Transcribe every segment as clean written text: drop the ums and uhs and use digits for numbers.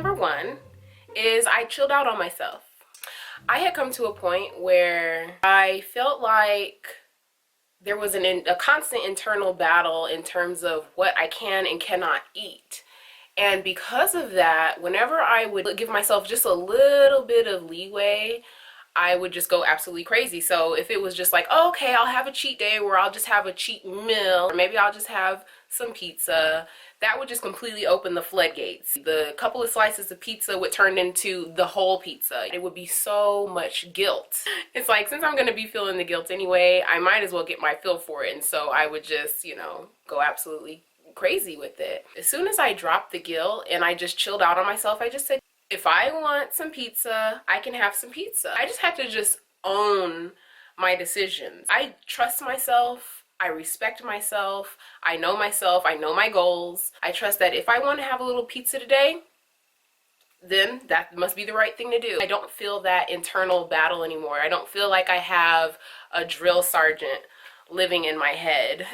number one is I chilled out on myself. I had come to a point where I felt like there was a constant internal battle in terms of what I can and cannot eat. And because of that, whenever I would give myself just a little bit of leeway, I would just go absolutely crazy. So if it was just like, oh, okay, I'll have a cheat day where I'll just have a cheat meal, or maybe I'll just have some pizza, that would just completely open the floodgates. The couple of slices of pizza would turn into the whole pizza. It would be so much guilt. It's like, since I'm gonna be feeling the guilt anyway, I might as well get my fill for it. And so I would just, you know, go absolutely crazy with it. As soon as I dropped the guilt and I just chilled out on myself, I just said, if I want some pizza, I can have some pizza. I just had to just own my decisions. I trust myself. I respect myself. I know myself. I know my goals. I trust that if I want to have a little pizza today, then that must be the right thing to do. I don't feel that internal battle anymore. I don't feel like I have a drill sergeant living in my head.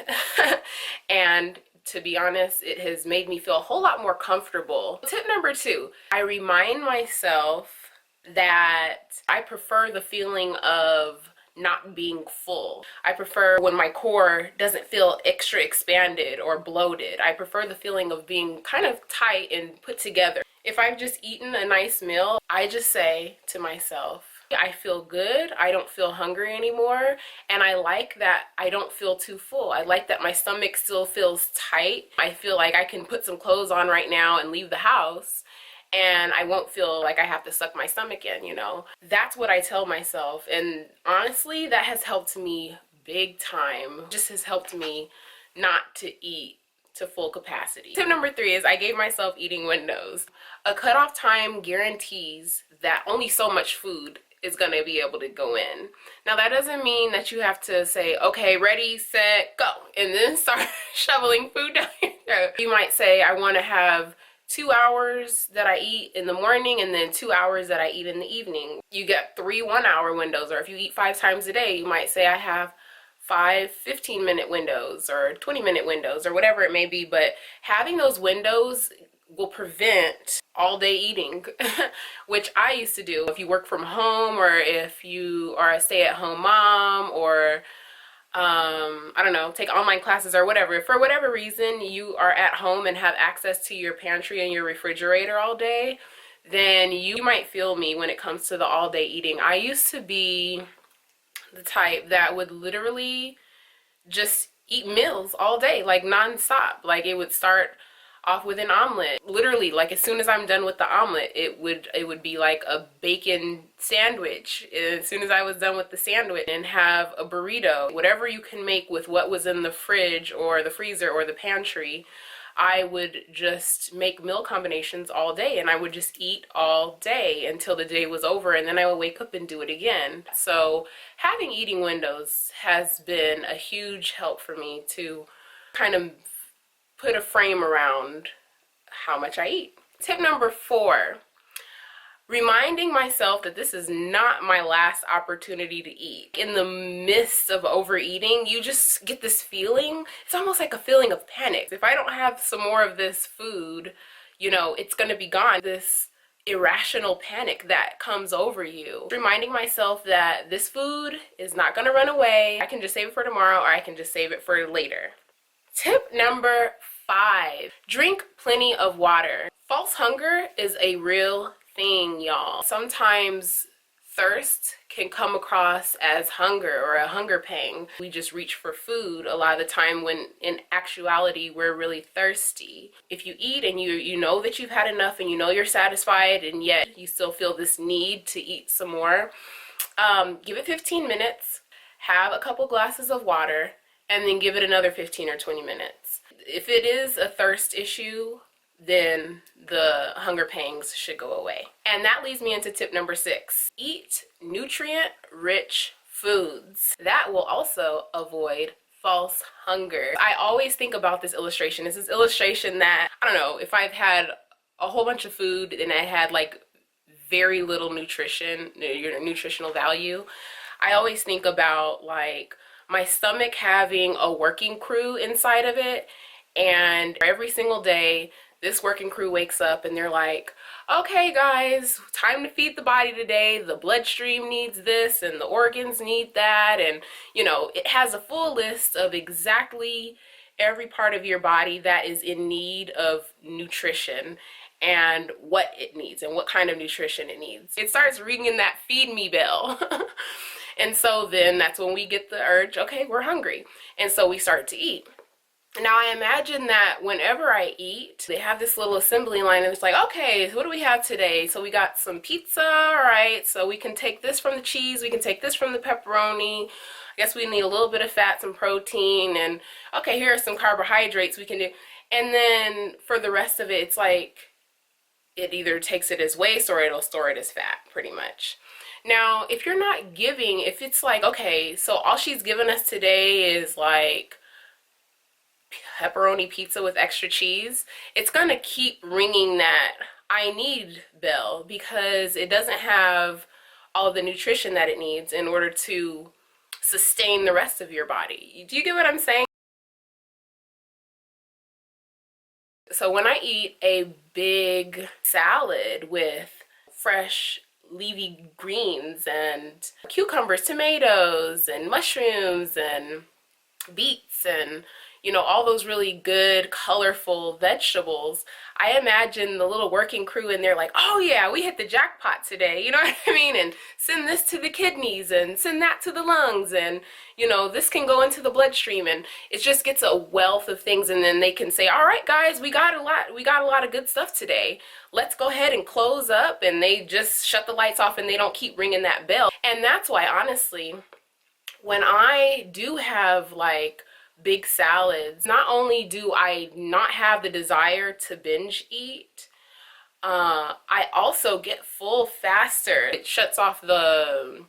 And to be honest, it has made me feel a whole lot more comfortable. Tip number two, I remind myself that I prefer the feeling of not being full. I prefer when my core doesn't feel extra expanded or bloated. I prefer the feeling of being kind of tight and put together. If I've just eaten a nice meal, I just say to myself, I feel good, I don't feel hungry anymore, and I like that I don't feel too full. I like that my stomach still feels tight. I feel like I can put some clothes on right now and leave the house, and I won't feel like I have to suck my stomach in, you know? That's what I tell myself, and honestly, that has helped me big time. Just has helped me not to eat to full capacity. Tip number three is I gave myself eating windows. A cutoff time guarantees that only so much food is going to be able to go in. Now that doesn't mean that you have to say, okay, ready, set, go, and then start shoveling food down your throat. You might say, I want to have 2 hours that I eat in the morning and then 2 hours that I eat in the evening. You get 3 1-hour windows, or if you eat 5 times a day, you might say I have 5 15-minute windows or 20-minute windows or whatever it may be. But having those windows will prevent all-day eating, which I used to do. If you work from home, or if you are a stay-at-home mom, or I don't know, take online classes or whatever. If for whatever reason you are at home and have access to your pantry and your refrigerator all day, then you might feel me when it comes to the all-day eating. I used to be the type that would literally just eat meals all day, like non-stop. Like it would start off with an omelet. Literally, like as soon as I'm done with the omelet, it would be like a bacon sandwich. As soon as I was done with the sandwich, and have a burrito. Whatever you can make with what was in the fridge or the freezer or the pantry, I would just make meal combinations all day, and I would just eat all day until the day was over, and then I would wake up and do it again. So having eating windows has been a huge help for me to kind of put a frame around how much I eat. Tip number 4, reminding myself that this is not my last opportunity to eat. In the midst of overeating, you just get this feeling, it's almost like a feeling of panic. If I don't have some more of this food, you know, it's gonna be gone. This irrational panic that comes over you. Reminding myself that this food is not gonna run away. I can just save it for tomorrow, or I can just save it for later. Tip number 5, drink plenty of water. False hunger is a real thing, y'all. Sometimes thirst can come across as hunger or a hunger pang. We just reach for food a lot of the time when in actuality we're really thirsty. If you eat and you know that you've had enough and you know you're satisfied, and yet you still feel this need to eat some more, give it 15 minutes, have a couple glasses of water, and then give it another 15 or 20 minutes. If it is a thirst issue, then the hunger pangs should go away. And that leads me into tip number 6. Eat nutrient-rich foods. That will also avoid false hunger. I always think about this illustration. It's this illustration that, I don't know, if I've had a whole bunch of food and I had like very little nutritional value, I always think about like my stomach having a working crew inside of it, and every single day this working crew wakes up and they're like, okay guys, time to feed the body today. The bloodstream needs this and the organs need that. And you know, it has a full list of exactly every part of your body that is in need of nutrition and what it needs and what kind of nutrition it needs. It starts ringing that feed me bell. And so then that's when we get the urge, okay, we're hungry. And so we start to eat. Now I imagine that whenever I eat, they have this little assembly line and it's like, okay, what do we have today? So we got some pizza, all right, so we can take this from the cheese, we can take this from the pepperoni. I guess we need a little bit of fat, some protein, and okay, here are some carbohydrates we can do. And then for the rest of it, it's like it either takes it as waste or it'll store it as fat, pretty much. Now, if you're not giving, if it's like, okay, so all she's given us today is like pepperoni pizza with extra cheese, it's gonna keep ringing that I need bell because it doesn't have all of the nutrition that it needs in order to sustain the rest of your body. Do you get what I'm saying? So when I eat a big salad with fresh leafy greens and cucumbers, tomatoes, and mushrooms and beets and you know, all those really good, colorful vegetables, I imagine the little working crew in there like, oh yeah, we hit the jackpot today, you know what I mean? And send this to the kidneys and send that to the lungs and, you know, this can go into the bloodstream and it just gets a wealth of things and then they can say, all right guys, we got a lot of good stuff today. Let's go ahead and close up, and they just shut the lights off and they don't keep ringing that bell. And that's why, honestly, when I do have like big salads, not only do I not have the desire to binge eat, I also get full faster. It shuts off the,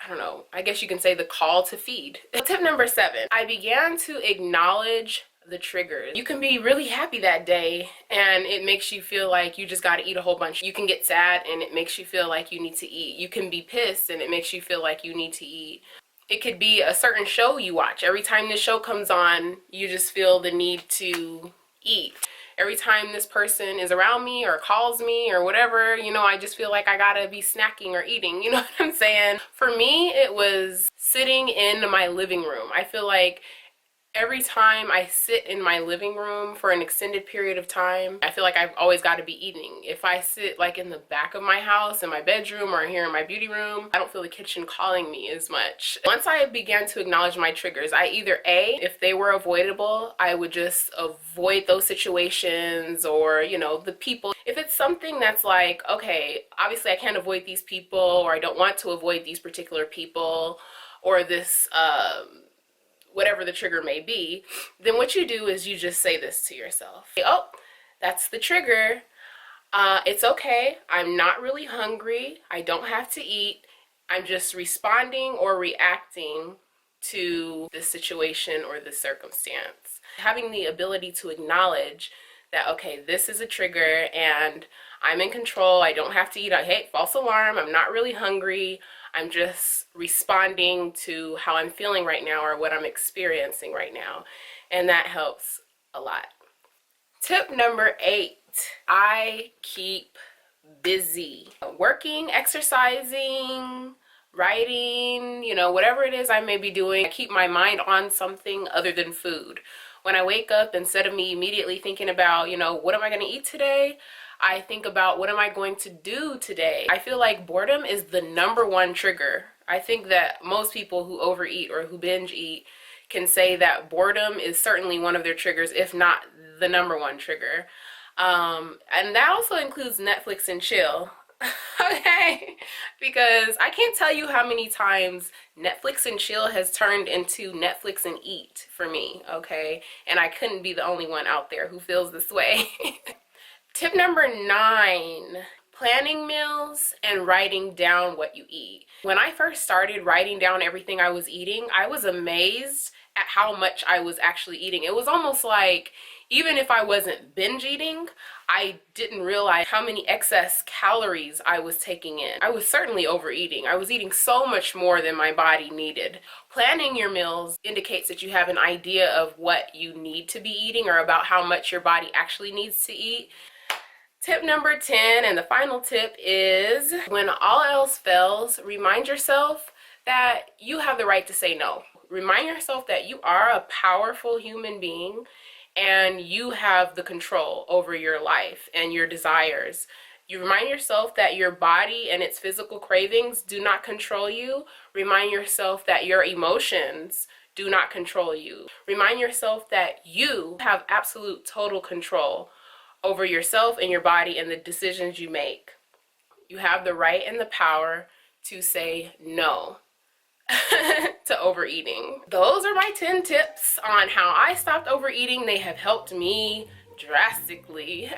I don't know, I guess you can say the call to feed. Tip number 7, I began to acknowledge the triggers. You can be really happy that day and it makes you feel like you just got to eat a whole bunch. You can get sad and it makes you feel like you need to eat. You can be pissed and it makes you feel like you need to eat. It could be a certain show you watch. Every time this show comes on, you just feel the need to eat. Every time this person is around me or calls me or whatever, you know, I just feel like I gotta be snacking or eating. You know what I'm saying? For me, it was sitting in my living room. I feel like every time I sit in my living room for an extended period of time, I feel like I've always got to be eating. If I sit like in the back of my house, in my bedroom, or here in my beauty room, I don't feel the kitchen calling me as much. Once I began to acknowledge my triggers, I either A, if they were avoidable, I would just avoid those situations or, you know, the people. If it's something that's like, okay, obviously I can't avoid these people, or I don't want to avoid these particular people, or this, whatever the trigger may be, then what you do is you just say this to yourself. Oh, that's the trigger. It's okay. I'm not really hungry. I don't have to eat. I'm just responding or reacting to this situation or this circumstance. Having the ability to acknowledge that, okay, this is a trigger and I'm in control. I don't have to eat. Hey, false alarm. I'm not really hungry. I'm just responding to how I'm feeling right now or what I'm experiencing right now. And that helps a lot. Tip number 8, I keep busy. Working, exercising, writing, you know, whatever it is I may be doing, I keep my mind on something other than food. When I wake up, instead of me immediately thinking about, you know, what am I going to eat today? I think about what am I going to do today? I feel like boredom is the #1 trigger. I think that most people who overeat or who binge eat can say that boredom is certainly one of their triggers, if not the #1 trigger. And that also includes Netflix and chill. Okay, because I can't tell you how many times Netflix and chill has turned into Netflix and eat for me, okay? And I couldn't be the only one out there who feels this way. Tip number 9, planning meals and writing down what you eat. When I first started writing down everything I was eating, I was amazed at how much I was actually eating. It was almost like even if I wasn't binge eating, I didn't realize how many excess calories I was taking in. I was certainly overeating. I was eating so much more than my body needed. Planning your meals indicates that you have an idea of what you need to be eating or about how much your body actually needs to eat. Tip number 10, and the final tip, is when all else fails, remind yourself that you have the right to say no. Remind yourself that you are a powerful human being and you have the control over your life and your desires. You remind yourself that your body and its physical cravings do not control you. Remind yourself that your emotions do not control you. Remind yourself that you have absolute total control over yourself and your body and the decisions you make. You have the right and the power to say no to overeating. Those are my 10 tips on how I stopped overeating. They have helped me drastically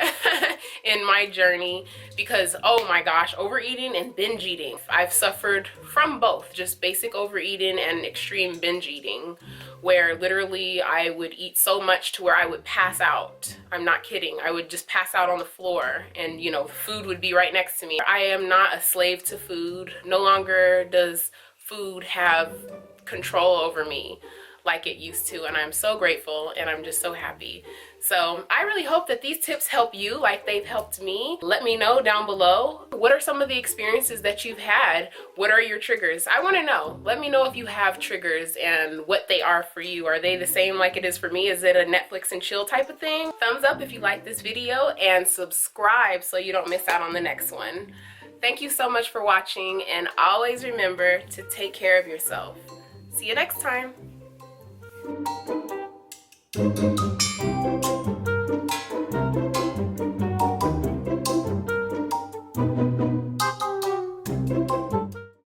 in my journey because, oh my gosh, overeating and binge eating. I've suffered from both, just basic overeating and extreme binge eating, where literally I would eat so much to where I would pass out. I'm not kidding. I would just pass out on the floor and, you know, food would be right next to me. I am not a slave to food. No longer does food have control over me like it used to, and I'm so grateful and I'm just so happy. So I really hope that these tips help you like they've helped me. Let me know down below, what are some of the experiences that you've had? What are your triggers? I want to know. Let me know if you have triggers and what they are for you. Are they the same like it is for me? Is it a Netflix and chill type of thing? Thumbs up if you like this video and subscribe so you don't miss out on the next one. Thank you so much for watching, and always remember to take care of yourself. See you next time.